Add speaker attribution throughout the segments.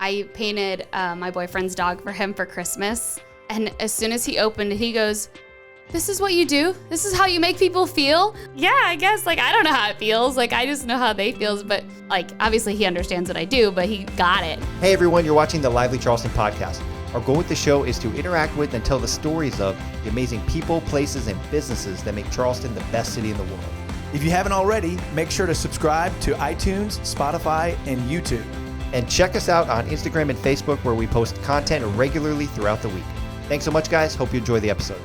Speaker 1: I painted my boyfriend's dog for him for Christmas. And as soon as he opened it, he goes, "This is what you do? This is how you make people feel?" Yeah, I guess, I don't know how it feels. I just know how they feels. But, obviously he understands what I do, but he got it.
Speaker 2: Hey, everyone. You're watching the Lively Charleston Podcast. Our goal with the show is to interact with and tell the stories of the amazing people, places, and businesses that make Charleston the best city in the world.
Speaker 3: If you haven't already, make sure to subscribe to iTunes, Spotify, and YouTube.
Speaker 2: And check us out on Instagram and Facebook, where we post content regularly throughout the week. Thanks so much, guys. Hope you enjoy the episode.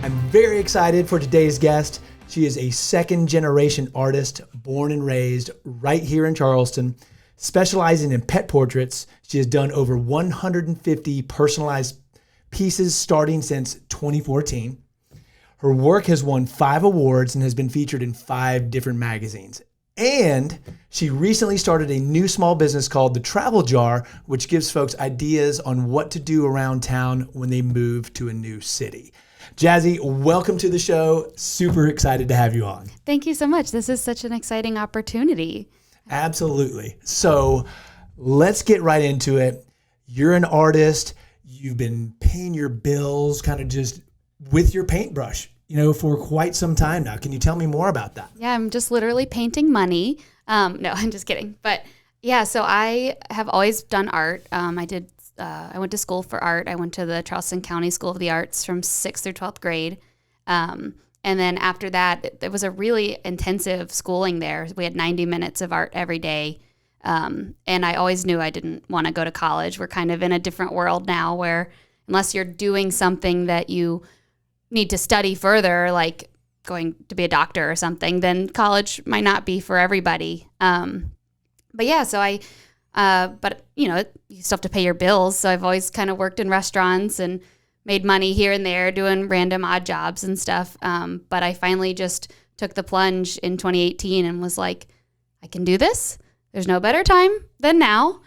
Speaker 3: I'm very excited for today's guest. She is a second-generation artist, born and raised right here in Charleston, specializing in pet portraits. She has done over 150 personalized pieces starting since 2014. Her work has won 5 awards and has been featured in 5 different magazines. And she recently started a new small business called The Travel Jar, which gives folks ideas on what to do around town when they move to a new city. Jazzy, welcome to the show. Super excited to have you on.
Speaker 1: Thank you so much. This is such an exciting opportunity.
Speaker 3: Absolutely. So let's get right into it. You're an artist. You've been paying your bills kind of just with your paintbrush, for quite some time now. Can you tell me more about that?
Speaker 1: Yeah, I'm just literally painting money. No, I'm just kidding. But yeah, so I have always done art. I went to school for art. I went to the Charleston County School of the Arts from 6th through 12th grade. And then after that, it was a really intensive schooling there. We had 90 minutes of art every day. And I always knew I didn't want to go to college. We're kind of in a different world now where unless you're doing something that you need to study further, like going to be a doctor or something, then college might not be for everybody. But yeah, so but you still have to pay your bills. So I've always kind of worked in restaurants and made money here and there doing random odd jobs and stuff. But I finally just took the plunge in 2018 and was like, I can do this. There's no better time than now.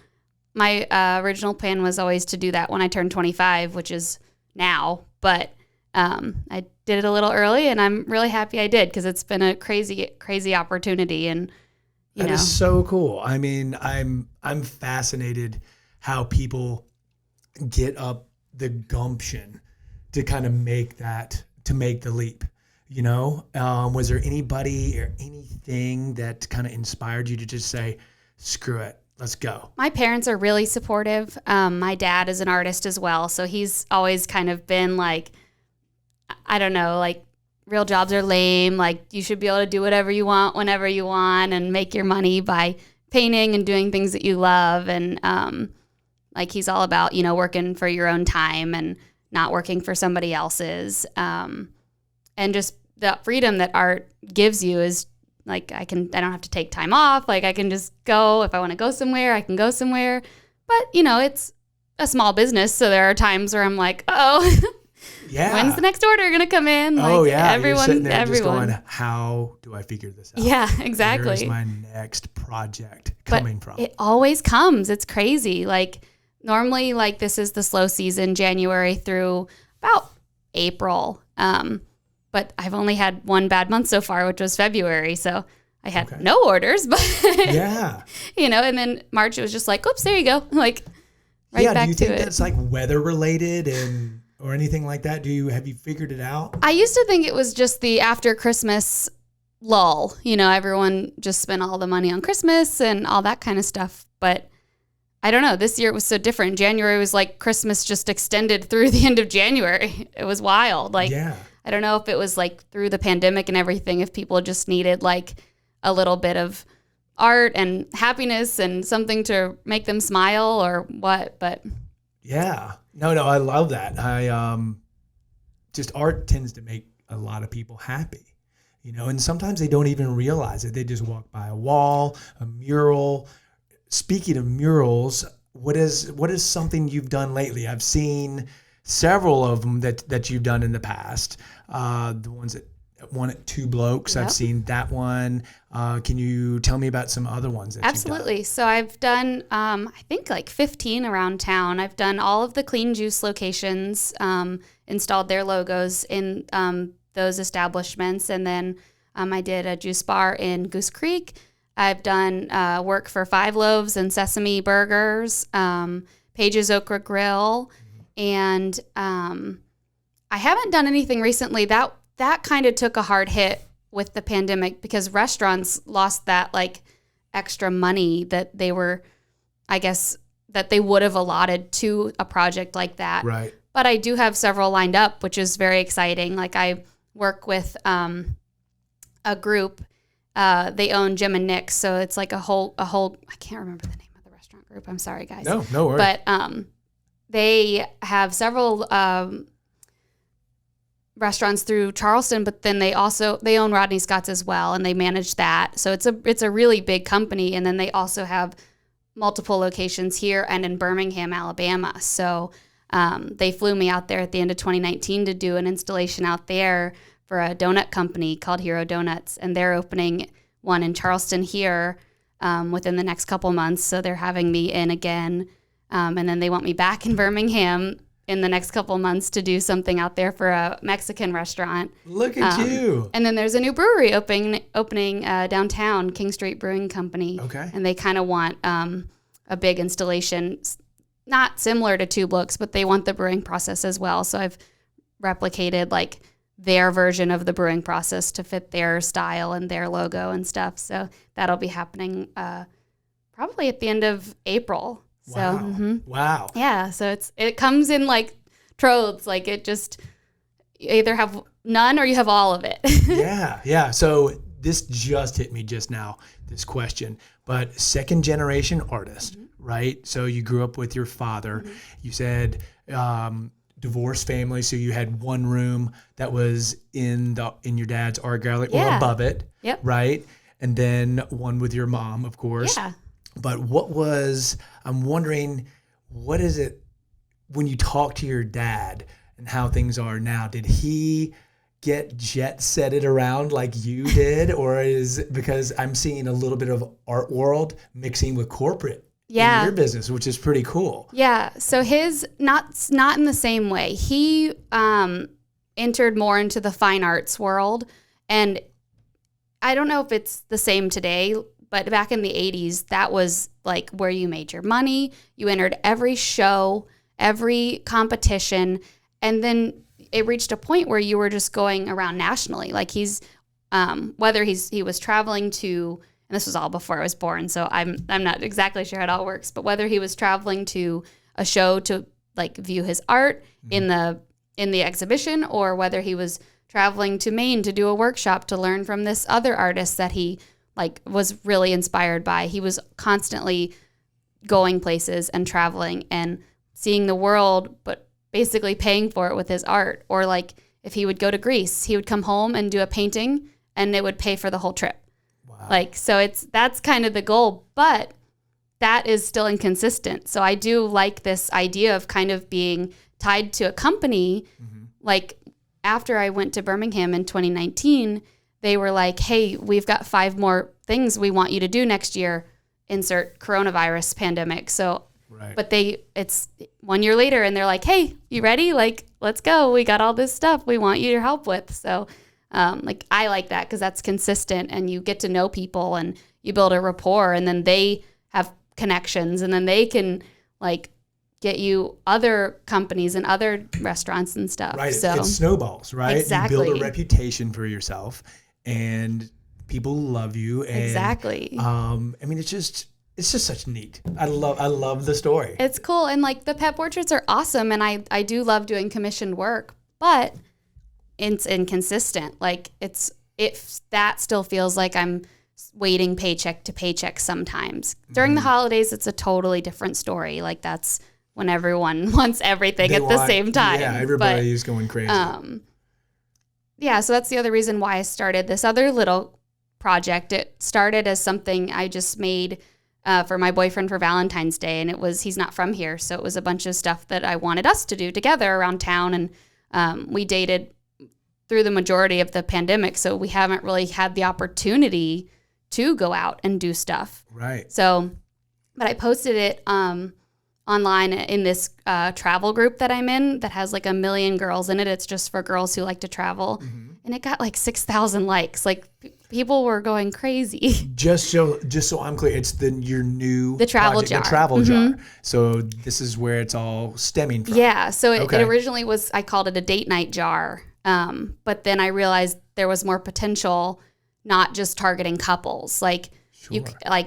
Speaker 1: My original plan was always to do that when I turned 25, which is now. But I did it a little early, and I'm really happy I did because it's been a crazy, crazy opportunity. And
Speaker 3: that is so cool. I mean, I'm fascinated how people get up the gumption to kind of make the leap. Was there anybody or anything that kind of inspired you to just say, screw it, let's go?
Speaker 1: My parents are really supportive. My dad is an artist as well, so he's always kind of been like, I don't know, real jobs are lame. You should be able to do whatever you want, whenever you want, and make your money by painting and doing things that you love. And he's all about, working for your own time and not working for somebody else's. And just the freedom that art gives you is I don't have to take time off. I can just go. If I want to go somewhere, I can go somewhere. But, it's a small business. So there are times where I'm like, oh, yeah, when's the next order going to come in?
Speaker 3: Everyone, you're sitting there just going, how do I figure this out?
Speaker 1: Yeah, exactly.
Speaker 3: Where's my next project coming from?
Speaker 1: It always comes. It's crazy. Normally, this is the slow season, January through about April. But I've only had one bad month so far, which was February. So I had no orders, but
Speaker 3: yeah,
Speaker 1: and then March, it was just oops, there you go. Back to it.
Speaker 3: Do you think that's weather related or anything like that? Have you figured it out?
Speaker 1: I used to think it was just the after Christmas lull. Everyone just spent all the money on Christmas and all that kind of stuff. But I don't know. This year it was so different. January was Christmas just extended through the end of January. It was wild.
Speaker 3: Yeah.
Speaker 1: I don't know if it was through the pandemic and everything, if people just needed a little bit of art and happiness and something to make them smile or what, but
Speaker 3: yeah. No, I love that. Just art tends to make a lot of people happy, and sometimes they don't even realize it. They just walk by a wall, a mural. Speaking of murals, what is something you've done lately? I've seen several of them that you've done in the past. The ones that one at Two Blokes, yep. I've seen that one. Can you tell me about some other ones that
Speaker 1: Absolutely.
Speaker 3: you've done?
Speaker 1: So I've done, I think 15 around town. I've done all of the Clean Juice locations, installed their logos in those establishments. And then I did a juice bar in Goose Creek. I've done work for Five Loaves and Sesame Burgers, Paige's Okra Grill, and I haven't done anything recently. That kind of took a hard hit with the pandemic because restaurants lost that like extra money that they were, I guess, that they would have allotted to a project like that.
Speaker 3: Right.
Speaker 1: But I do have several lined up, which is very exciting. Like I work with a group. They own Jim and Nick's, so it's like a whole. I can't remember the name of the restaurant group. I'm sorry, guys.
Speaker 3: No worries.
Speaker 1: But they have several restaurants through Charleston, but then they own Rodney Scott's as well, and they manage that. So it's a really big company, and then they also have multiple locations here and in Birmingham, Alabama. So they flew me out there at the end of 2019 to do an installation out there for a donut company called Hero Donuts, and they're opening one in Charleston here within the next couple months. So they're having me in again, and then they want me back in Birmingham in the next couple months to do something out there for a Mexican restaurant.
Speaker 3: Look at you.
Speaker 1: And then there's a new brewery opening downtown, King Street Brewing Company.
Speaker 3: Okay.
Speaker 1: And they kind of want a big installation, not similar to Tube Looks, but they want the brewing process as well. So I've replicated like their version of the brewing process to fit their style and their logo and stuff. So that'll be happening probably at the end of April.
Speaker 3: Wow.
Speaker 1: So,
Speaker 3: Wow.
Speaker 1: Yeah. So it comes in like troths. Like it just, you either have none or you have all of it.
Speaker 3: Yeah. So this just hit me just now, this question, but second generation artist, right? So you grew up with your father. You said, divorced family, so you had one room that was in your dad's art gallery or above it, right? And then one with your mom, of course.
Speaker 1: Yeah.
Speaker 3: But I'm wondering, what is it when you talk to your dad and how things are now? Did he get jet setted around like you did, or is because I'm seeing a little bit of art world mixing with corporate? In your business, which is pretty cool.
Speaker 1: Yeah. So his not in the same way. He entered more into the fine arts world, and I don't know if it's the same today, but back in the 80s, that was like where you made your money. You entered every show, every competition, and then it reached a point where you were just going around nationally. Like he's whether he was traveling to, and this was all before I was born, so I'm not exactly sure how it all works, but whether he was traveling to a show to like view his art in the exhibition, or whether he was traveling to Maine to do a workshop to learn from this other artist that he like was really inspired by. He was constantly going places and traveling and seeing the world, but basically paying for it with his art. Or like if he would go to Greece, he would come home and do a painting and it would pay for the whole trip. Like, so that's kind of the goal, but that is still inconsistent. So I do like this idea of kind of being tied to a company. Like after I went to Birmingham in 2019, they were like, hey, we've got 5 more things we want you to do next year, insert coronavirus pandemic. So, but it's 1 year later and they're like, hey, you ready? Like, let's go. We got all this stuff we want your help with. So like I like that because that's consistent and you get to know people and you build a rapport, and then they have connections, and then they can like get you other companies and other restaurants and stuff.
Speaker 3: Right.
Speaker 1: So
Speaker 3: it snowballs, right?
Speaker 1: Exactly.
Speaker 3: You build a reputation for yourself and people love you. And,
Speaker 1: exactly.
Speaker 3: I mean, it's just such neat. I love the story.
Speaker 1: It's cool. And like the pet portraits are awesome. And I do love doing commissioned work, but it's inconsistent. Like that still feels like I'm waiting paycheck to paycheck sometimes. During the holidays, it's a totally different story. Like that's when everyone wants everything the same time.
Speaker 3: Yeah, everybody's going crazy.
Speaker 1: Yeah, so that's the other reason why I started this other little project. It started as something I just made for my boyfriend for Valentine's Day, and he's not from here, so it was a bunch of stuff that I wanted us to do together around town, and we dated through the majority of the pandemic, so we haven't really had the opportunity to go out and do stuff.
Speaker 3: Right.
Speaker 1: So, but I posted it online in this travel group that I'm in that has like 1 million girls in it. It's just for girls who like to travel. And it got like 6,000 likes. Like people were going crazy.
Speaker 3: Just so I'm clear, it's your new
Speaker 1: travel
Speaker 3: project,
Speaker 1: jar.
Speaker 3: the travel jar. So this is where it's all stemming from.
Speaker 1: Yeah. So it originally was, I called it a date night jar. But then I realized there was more potential, not just targeting couples. Like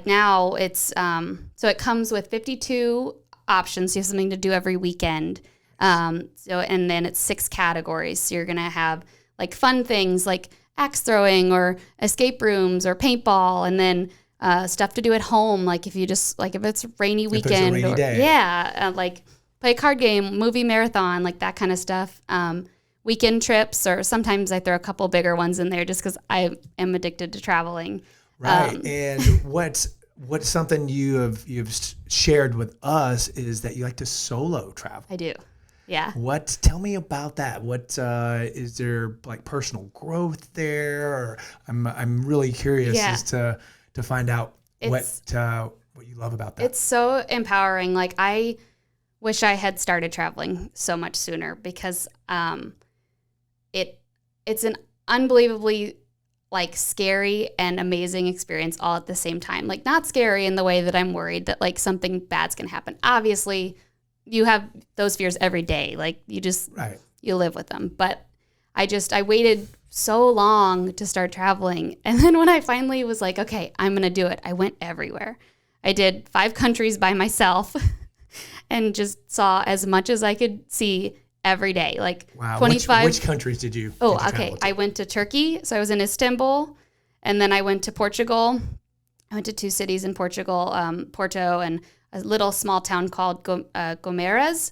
Speaker 1: now it's, so it comes with 52 options. You have something to do every weekend. And then it's 6 categories. So you're going to have like fun things like axe throwing or escape rooms or paintball, and then stuff to do at home. Like if it's a rainy weekend,
Speaker 3: rainy day.
Speaker 1: like play a card game, movie marathon, like that kind of stuff. Weekend trips, or sometimes I throw a couple bigger ones in there just because I am addicted to traveling.
Speaker 3: Right. And what's something you've shared with us is that you like to solo travel.
Speaker 1: I do. Yeah.
Speaker 3: Tell me about that. What is there like personal growth there? Or I'm really curious as to find out what you love about that.
Speaker 1: It's so empowering. Like I wish I had started traveling so much sooner, because it's an unbelievably like scary and amazing experience all at the same time. Like not scary in the way that I'm worried that like something bad's gonna happen. Obviously, you have those fears every day. Like you just you live with them. But I waited so long to start traveling, and then when I finally was like, okay, I'm gonna do it, I went everywhere. I did 5 countries by myself and just saw as much as I could see every day. Like 25.
Speaker 3: Which countries did you?
Speaker 1: I went to Turkey. So I was in Istanbul, and then I went to Portugal. I went to 2 cities in Portugal, Porto and a little small town called Murals.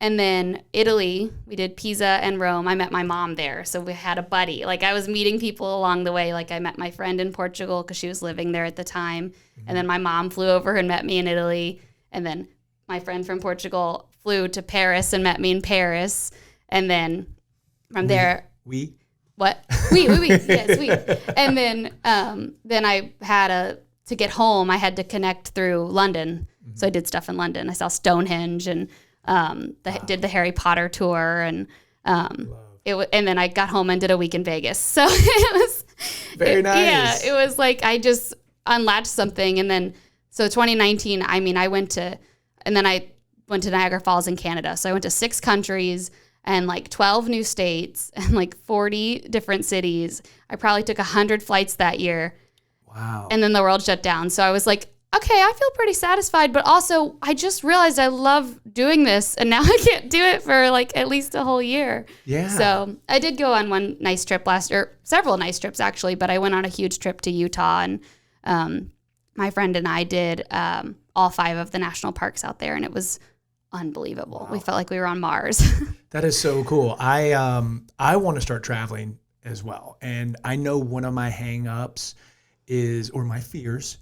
Speaker 1: And then Italy, we did Pisa and Rome. I met my mom there. So we had a buddy. Like I was meeting people along the way. Like I met my friend in Portugal because she was living there at the time. And then my mom flew over and met me in Italy. And then my friend from Portugal flew to Paris and met me in Paris. And then from there... What? Yes, we. And then I had to get home, I had to connect through London. So I did stuff in London. I saw Stonehenge and did the Harry Potter tour. And and then I got home and did a week in Vegas. So it was...
Speaker 3: Very nice.
Speaker 1: Yeah, it was like I just unlatched something. And then, so 2019, I went to Niagara Falls in Canada. So I went to 6 countries and like 12 new states and like 40 different cities. I probably took 100 flights that year.
Speaker 3: Wow. And
Speaker 1: then the world shut down. So I was like, okay, I feel pretty satisfied, but also I just realized I love doing this, and now I can't do it for like at least a whole year. Yeah. So I did go on one nice trip several nice trips actually, but I went on a huge trip to Utah, and my friend and I did all 5 of the national parks out there, and it was unbelievable. Wow. We felt like we were on Mars.
Speaker 3: That is so cool. I want to start traveling as well. And I know one of my hang-ups or my fears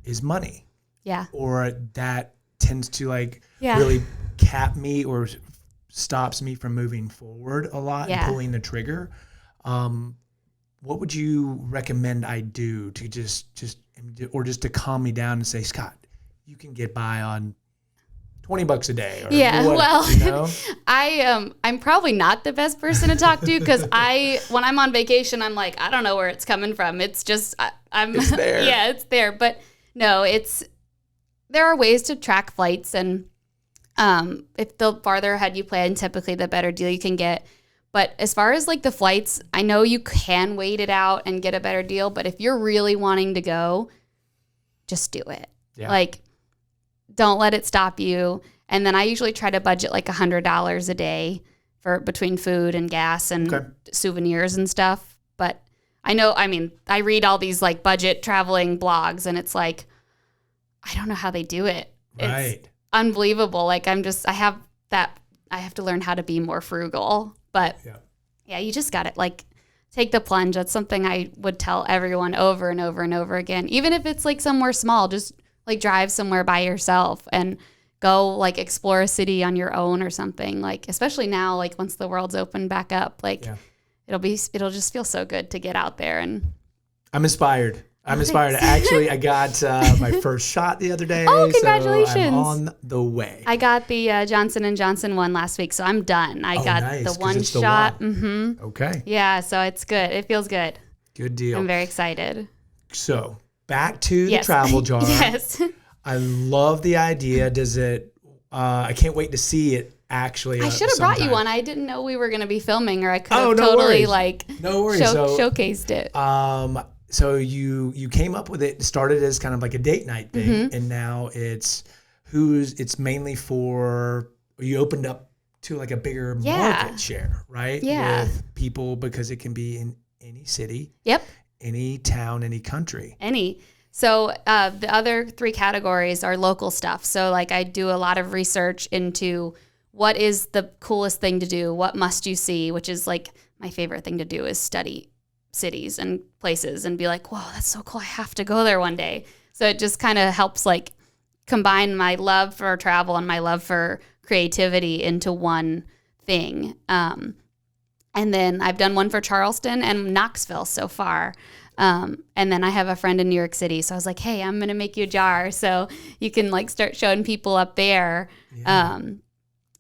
Speaker 3: is money.
Speaker 1: Yeah.
Speaker 3: Or that tends to really cap me or stops me from moving forward a lot and pulling the trigger. What would you recommend I do to just to calm me down and say, Scott, you can get by on $20 a day. Or
Speaker 1: I'm probably not the best person to talk to, because when I'm on vacation, I'm like, I don't know where it's coming from. It's just,
Speaker 3: it's there.
Speaker 1: Yeah, it's there. But no, there are ways to track flights, and if the farther ahead you plan, typically the better deal you can get. But as far as like the flights, I know you can wait it out and get a better deal, but if you're really wanting to go, just do it. Yeah. Like, don't let it stop you. And then I usually try to budget like $100 a day for between food and gas and souvenirs and stuff. But I read all these like budget traveling blogs, and it's like, I don't know how they do it.
Speaker 3: Right.
Speaker 1: It's unbelievable. Like I have to learn how to be more frugal. But you just got to like take the plunge. That's something I would tell everyone over and over and over again. Even if it's like somewhere small, just like drive somewhere by yourself and go like explore a city on your own or something. Like, especially now, like once the world's opened back up, like it'll just feel so good to get out there. And
Speaker 3: I'm inspired. Actually, I got my first shot the other day.
Speaker 1: Oh, congratulations.
Speaker 3: So I'm on the way.
Speaker 1: I got the Johnson & Johnson one last week, so I'm done. I got
Speaker 3: nice,
Speaker 1: the one shot.
Speaker 3: Okay.
Speaker 1: Yeah, so it's good. It feels good.
Speaker 3: Good deal.
Speaker 1: I'm very excited.
Speaker 3: So back to the travel jar.
Speaker 1: Yes.
Speaker 3: I love the idea. Does it, I can't wait to see it actually.
Speaker 1: I should have brought you one. I didn't know we were going to be filming, or I could have
Speaker 3: no
Speaker 1: totally
Speaker 3: worries.
Speaker 1: showcased it.
Speaker 3: So you came up with it, started as kind of like a date night thing, and now it's mainly for, you opened up to like a bigger market share, right?
Speaker 1: Yeah.
Speaker 3: With people, because it can be in any city.
Speaker 1: Yep.
Speaker 3: Any town, any country.
Speaker 1: So the other 3 categories are local stuff. So like I do a lot of research into what is the coolest thing to do, what must you see, which is like my favorite thing to do is study cities and places and be like, whoa, that's so cool. I have to go there one day. So it just kind of helps like combine my love for travel and my love for creativity into one thing. And then I've done one for Charleston and Knoxville so far. And then I have a friend in New York City. So I was like, hey, I'm going to make you a jar so you can like start showing people up there. Yeah.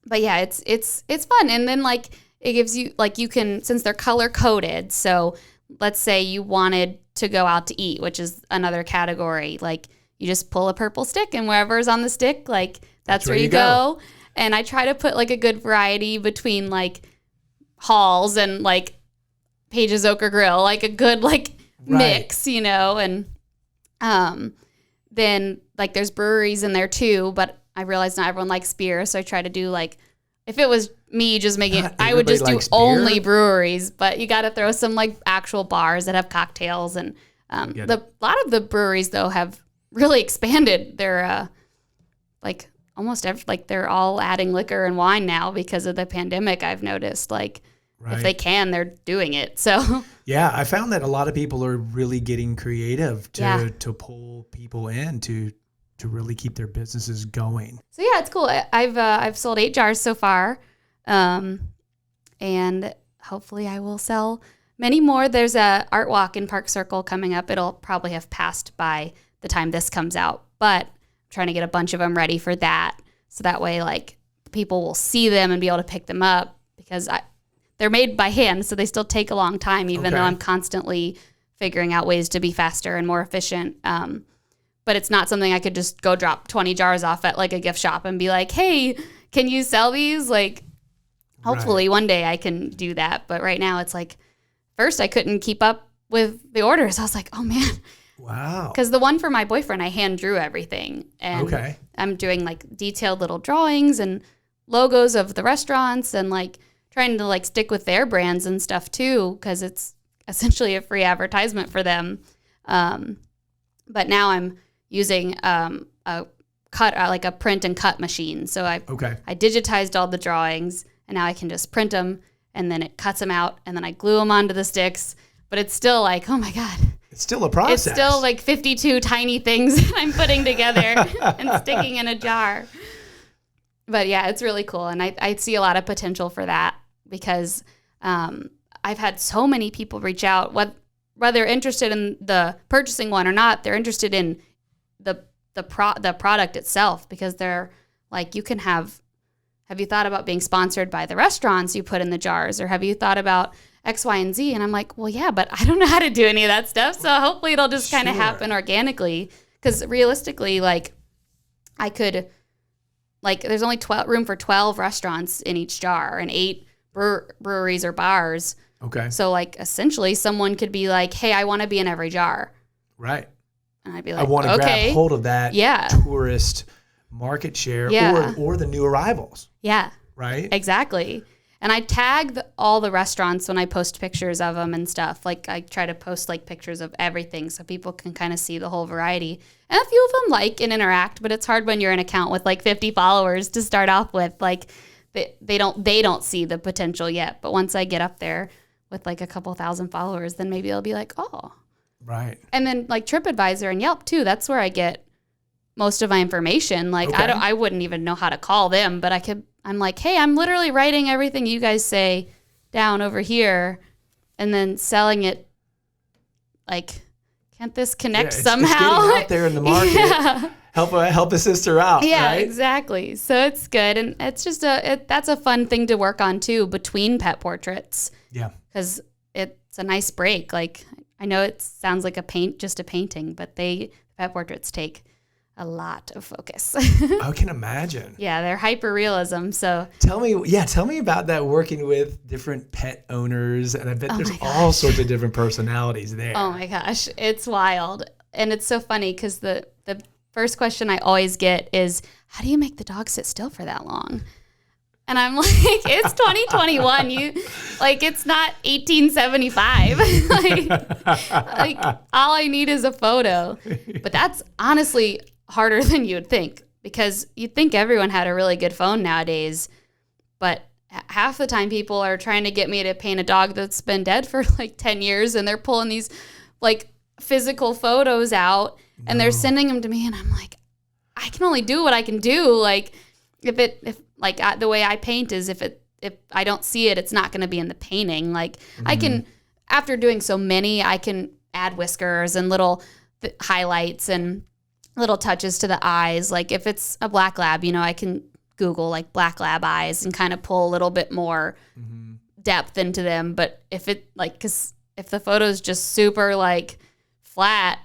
Speaker 1: But yeah, it's fun. And then like it gives you, like you can, since they're color coded. So let's say you wanted to go out to eat, which is another category. Like you just pull a purple stick and wherever's on the stick, like that's where you go. And I try to put like a good variety between like Halls and like Page's Ochre Grill, like a good like mix, you know, and then like there's breweries in there too, but I realized not everyone likes beer, so I try to do like, if it was me just making it, I would just do only breweries, but you got to throw some like actual bars that have cocktails, and a lot of the breweries though have really expanded their like almost like they're all adding liquor and wine now because of the pandemic. I've noticed like if they can, they're doing it. So
Speaker 3: yeah, I found that a lot of people are really getting creative to pull people in to really keep their businesses going. So
Speaker 1: yeah, it's cool. I've sold 8 jars so far, and hopefully I will sell many more. There's a art walk in Park Circle coming up. It'll probably have passed by the time this comes out, but I'm trying to get a bunch of them ready for that, so that way like people will see them and be able to pick them up, because they're made by hand, so they still take a long time, even though I'm constantly figuring out ways to be faster and more efficient. But it's not something I could just go drop 20 jars off at like a gift shop and be like, hey, can you sell these? Like, hopefully one day I can do that. But right now it's like, first I couldn't keep up with the orders. I was like, oh man.
Speaker 3: Wow.
Speaker 1: Because the one for my boyfriend, I hand drew everything. And I'm doing like detailed little drawings and logos of the restaurants and like trying to like stick with their brands and stuff too, because it's essentially a free advertisement for them. But now I'm using a print and cut machine. So I digitized all the drawings, and now I can just print them, and then it cuts them out, and then I glue them onto the sticks. But it's still like, oh my God.
Speaker 3: It's still a process.
Speaker 1: It's still like 52 tiny things that I'm putting together and sticking in a jar. But yeah, it's really cool. And I see a lot of potential for that, because I've had so many people reach out, whether they're interested in the purchasing one or not, they're interested in the product itself, because they're like, you can have you thought about being sponsored by the restaurants you put in the jars, or have you thought about X, Y, and Z? And I'm like, well, yeah, but I don't know how to do any of that stuff. So hopefully it'll just kind of happen organically, because realistically, like I could, like there's only room for 12 restaurants in each jar and 8 breweries or bars.
Speaker 3: Okay.
Speaker 1: So like essentially someone could be like, hey, I want to be in every jar.
Speaker 3: Right.
Speaker 1: And I'd be like,
Speaker 3: I want to grab hold of that tourist market share or the new arrivals.
Speaker 1: Yeah.
Speaker 3: Right.
Speaker 1: Exactly. And I tag all the restaurants when I post pictures of them and stuff. Like I try to post like pictures of everything so people can kind of see the whole variety. And a few of them like and interact, but it's hard when you're an account with like 50 followers to start off with. Like they don't see the potential yet. But once I get up there with like a couple thousand followers, then maybe they'll be like, oh.
Speaker 3: Right.
Speaker 1: And then like TripAdvisor and Yelp too, that's where I get most of my information. Like I wouldn't even know how to call them, but I'm like, hey, I'm literally writing everything you guys say down over here and then selling it. Like, can't this connect somehow?
Speaker 3: It's getting out there in the market. Yeah. Help a sister out.
Speaker 1: Yeah,
Speaker 3: right?
Speaker 1: Exactly. So it's good. And it's just that's a fun thing to work on too, between pet portraits.
Speaker 3: Yeah.
Speaker 1: Because it's a nice break. Like, I know it sounds like just a painting, but pet portraits take a lot of focus.
Speaker 3: I can imagine.
Speaker 1: Yeah, they're hyper-realism. So
Speaker 3: tell me about that, working with different pet owners. And I bet there's all sorts of different personalities there.
Speaker 1: Oh my gosh, it's wild. And it's so funny because the first question I always get is, how do you make the dog sit still for that long? And I'm like, it's 2021. It's not 1875. like all I need is a photo. But that's honestly harder than you'd think, because you'd think everyone had a really good phone nowadays. But half the time people are trying to get me to paint a dog that's been dead for like 10 years, and they're pulling these like physical photos out and they're sending them to me, and I'm like, I can only do what I can do. Like the way I paint is if I don't see it, it's not going to be in the painting. Like I can, after doing so many, I can add whiskers and little highlights and little touches to the eyes. Like if it's a black lab, I can Google like black lab eyes and kind of pull a little bit more depth into them. But if if the photo is just super like flat,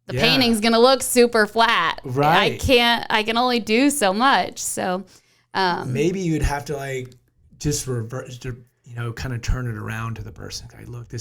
Speaker 1: the painting's going to look super flat.
Speaker 3: Right.
Speaker 1: I can only do so much. So
Speaker 3: maybe you'd have to like just reverse, kind of turn it around to the person. Like, look,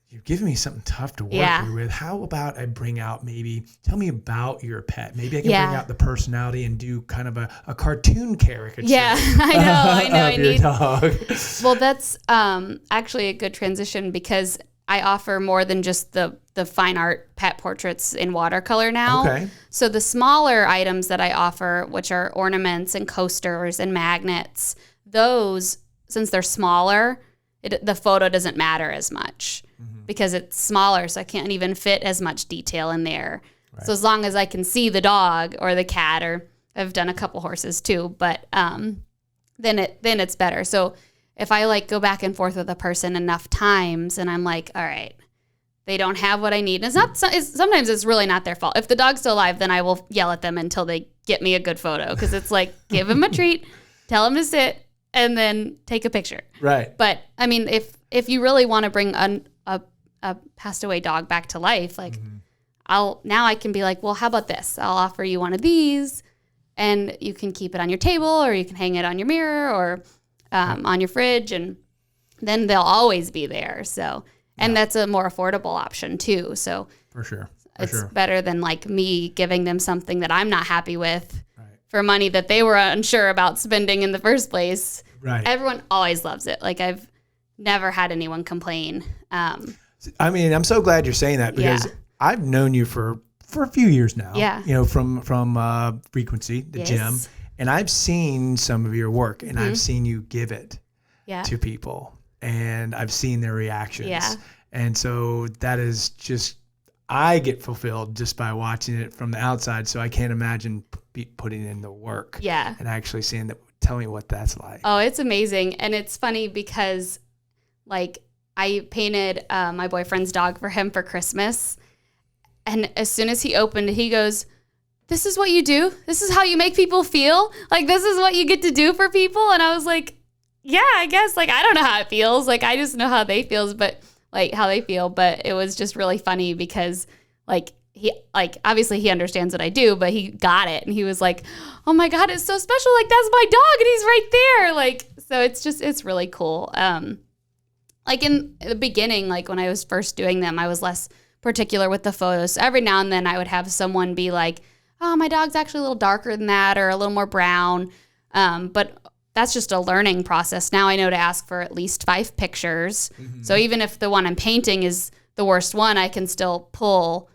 Speaker 3: you're giving me something tough to work here with. How about I tell me about your pet. Maybe I can bring out the personality and do kind of a cartoon caricature.
Speaker 1: Yeah, I know.
Speaker 3: Of your dog.
Speaker 1: Well, that's actually a good transition, because I offer more than just the fine art pet portraits in watercolor now.
Speaker 3: Okay.
Speaker 1: So the smaller items that I offer, which are ornaments and coasters and magnets, those, since they're smaller, the photo doesn't matter as much because it's smaller, so I can't even fit as much detail in there. Right. So as long as I can see the dog or the cat, or I've done a couple horses too, but then it's better. So if I like go back and forth with a person enough times and I'm like, all right, they don't have what I need. And sometimes it's really not their fault. If the dog's still alive, then I will yell at them until they get me a good photo, because it's like, give them a treat, tell them to sit, and then take a picture.
Speaker 3: Right.
Speaker 1: But I mean, if you really want to bring a passed away dog back to life, like I can be like, well, how about this? I'll offer you one of these, and you can keep it on your table, or you can hang it on your mirror, or on your fridge, and then they'll always be there. So, and that's a more affordable option too. So
Speaker 3: for sure,
Speaker 1: it's better than like me giving them something that I'm not happy with for money that they were unsure about spending in the first place.
Speaker 3: Right.
Speaker 1: Everyone always loves it. Like I've never had anyone complain.
Speaker 3: I mean, I'm so glad you're saying that, because I've known you for a few years now.
Speaker 1: Yeah.
Speaker 3: From Frequency, the gym. And I've seen some of your work, and I've seen you give it to people, and I've seen their reactions.
Speaker 1: Yeah.
Speaker 3: And so that is just, I get fulfilled just by watching it from the outside. So I can't imagine putting in the work.
Speaker 1: Yeah.
Speaker 3: And actually seeing that. Tell me what that's like.
Speaker 1: Oh, it's amazing. And it's funny because like I painted my boyfriend's dog for him for Christmas. And as soon as he opened it, he goes, "This is what you do? This is how you make people feel? Like, this is what you get to do for people?" And I was like, yeah, I guess. Like, I don't know how it feels. Like, I just know how they feel, but it was just really funny because like, obviously he understands what I do, but he got it. And he was like, "Oh my God, it's so special. Like, that's my dog and he's right there." Like, so it's really cool. Like in the beginning, like when I was first doing them, I was less particular with the photos. So every now and then I would have someone be like, "Oh, my dog's actually a little darker than that," or a little more brown. But that's just a learning process. Now I know to ask for at least 5 pictures. Mm-hmm. So even if the one I'm painting is the worst one, I can still pull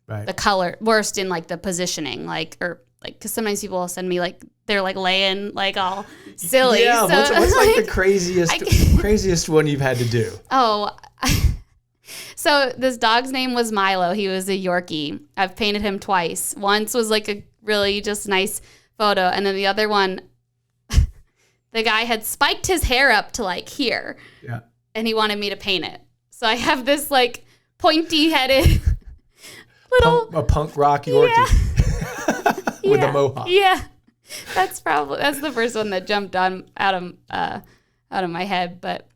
Speaker 1: the color worst in like the positioning, because sometimes people will send me like they're like laying like all silly.
Speaker 3: Yeah,
Speaker 1: so,
Speaker 3: what's like the craziest one you've had to do?
Speaker 1: Oh, so this dog's name was Milo. He was a Yorkie. I've painted him twice. Once was like a really just nice photo, and then the other one, the guy had spiked his hair up to like here. Yeah. And he wanted me to paint it. So I have this like pointy headed
Speaker 3: a punk rock Yorkie with a mohawk.
Speaker 1: Yeah. That's the first one that jumped out of my head. But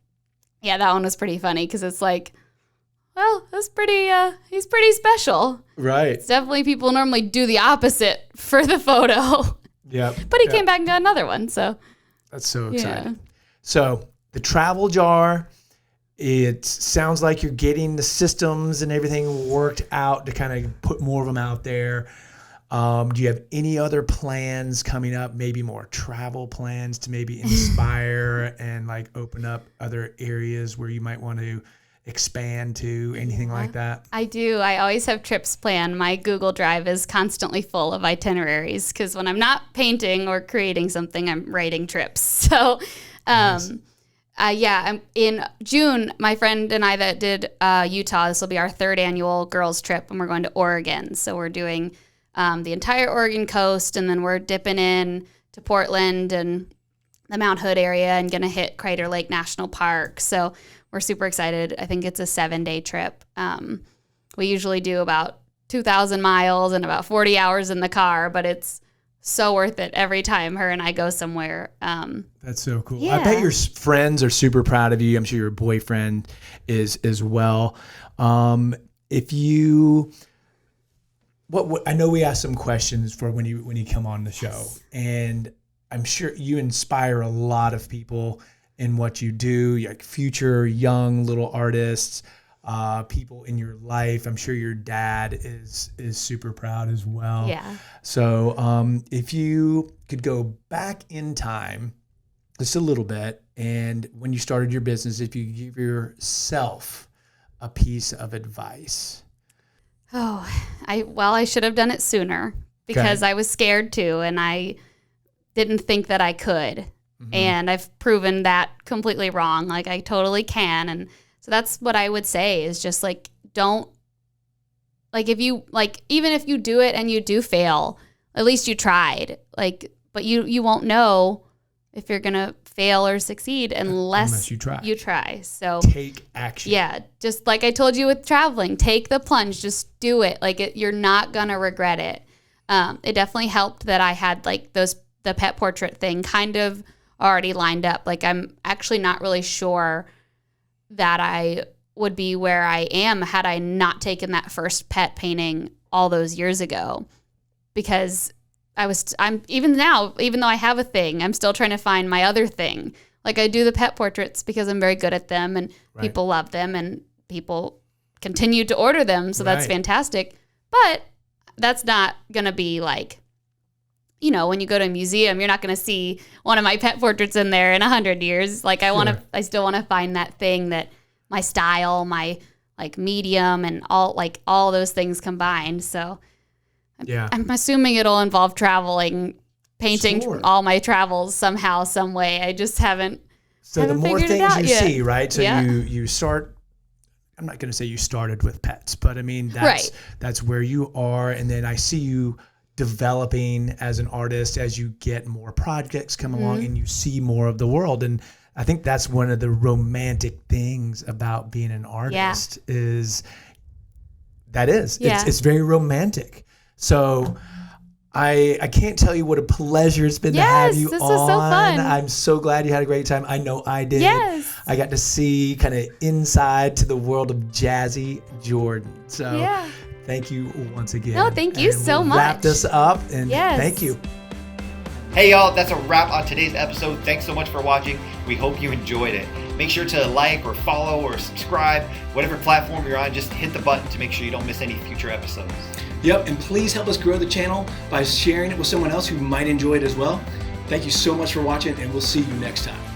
Speaker 1: yeah, that one was pretty funny because it's like, well, that's pretty, he's pretty special.
Speaker 3: Right.
Speaker 1: It's definitely people normally do the opposite for the photo.
Speaker 3: Yeah.
Speaker 1: But he came back and got another one, so.
Speaker 3: That's so exciting.
Speaker 1: Yeah.
Speaker 3: So the travel jar, it sounds like you're getting the systems and everything worked out to kind of put more of them out there. Do you have any other plans coming up, maybe more travel plans to maybe inspire and like open up other areas where you might want to expand to, anything like that?
Speaker 1: I do. I always have trips planned. My Google Drive is constantly full of itineraries because when I'm not painting or creating something, I'm writing trips. So,
Speaker 3: Nice.
Speaker 1: in June, my friend and I that did Utah, this will be our 3rd annual girls trip, and we're going to Oregon. So we're doing the entire Oregon coast, and then we're dipping in to Portland and the Mount Hood area and going to hit Crater Lake National Park. So we're super excited. I think it's a 7-day trip. We usually do about 2,000 miles and about 40 hours in the car, but it's so worth it every time her and I go somewhere.
Speaker 3: That's so cool.
Speaker 1: Yeah.
Speaker 3: I bet your friends are super proud of you. I'm sure your boyfriend is as well. If you, what I know we asked some questions for when you come on the show, and I'm sure you inspire a lot of people in what you do, like future young little artists, people in your life. I'm sure your dad is super proud as well.
Speaker 1: Yeah.
Speaker 3: So if you could go back in time just a little bit, and when you started your business, if you give yourself a piece of advice.
Speaker 1: Oh, I should have done it sooner because I was scared to, and I didn't think that I could. Mm-hmm. And I've proven that completely wrong. Like, I totally can. And so that's what I would say is just like, don't, like, if you, like, even if you do it and you do fail, at least you tried. Like, but you won't know if you're going to fail or succeed unless
Speaker 3: you
Speaker 1: try. So
Speaker 3: take action.
Speaker 1: Yeah. Just like I told you with traveling, take the plunge, just do it. Like, you're not going to regret it. It definitely helped that I had like the pet portrait thing kind of already lined up. Like, I'm actually not really sure that I would be where I am had I not taken that first pet painting all those years ago, because I'm even now, even though I have a thing, I'm still trying to find my other thing. Like, I do the pet portraits because I'm very good at them, and people love them, and people continue to order them. So that's fantastic. But that's not going to be like, you know, when you go to a museum, you're not going to see one of my pet portraits in there in 100 years. Like, I still want to find that thing that my style, my like medium, and all those things combined. So I'm assuming it'll involve traveling, painting all my travels somehow, some way. I just haven't.
Speaker 3: So the more things you see, right? So
Speaker 1: Yeah.
Speaker 3: you start. I'm not going to say you started with pets, but I mean that's where you are, and then I see you developing as an artist as you get more projects come along and you see more of the world. And I think that's one of the romantic things about being an artist is it's very romantic. So I can't tell you what a pleasure it's been to have you
Speaker 1: this
Speaker 3: on.
Speaker 1: was so fun.
Speaker 3: I'm so glad you had a great time. I know I did.
Speaker 1: Yes.
Speaker 3: I got to see kind of inside to the world of Jazzy Jordan. So thank you once again.
Speaker 1: No, thank you so much.
Speaker 3: Wrap this up, and thank you.
Speaker 2: Hey y'all, that's a wrap on today's episode. Thanks so much for watching. We hope you enjoyed it. Make sure to like or follow or subscribe, whatever platform you're on, just hit the button to make sure you don't miss any future episodes.
Speaker 3: Yep, and please help us grow the channel by sharing it with someone else who might enjoy it as well. Thank you so much for watching, and we'll see you next time.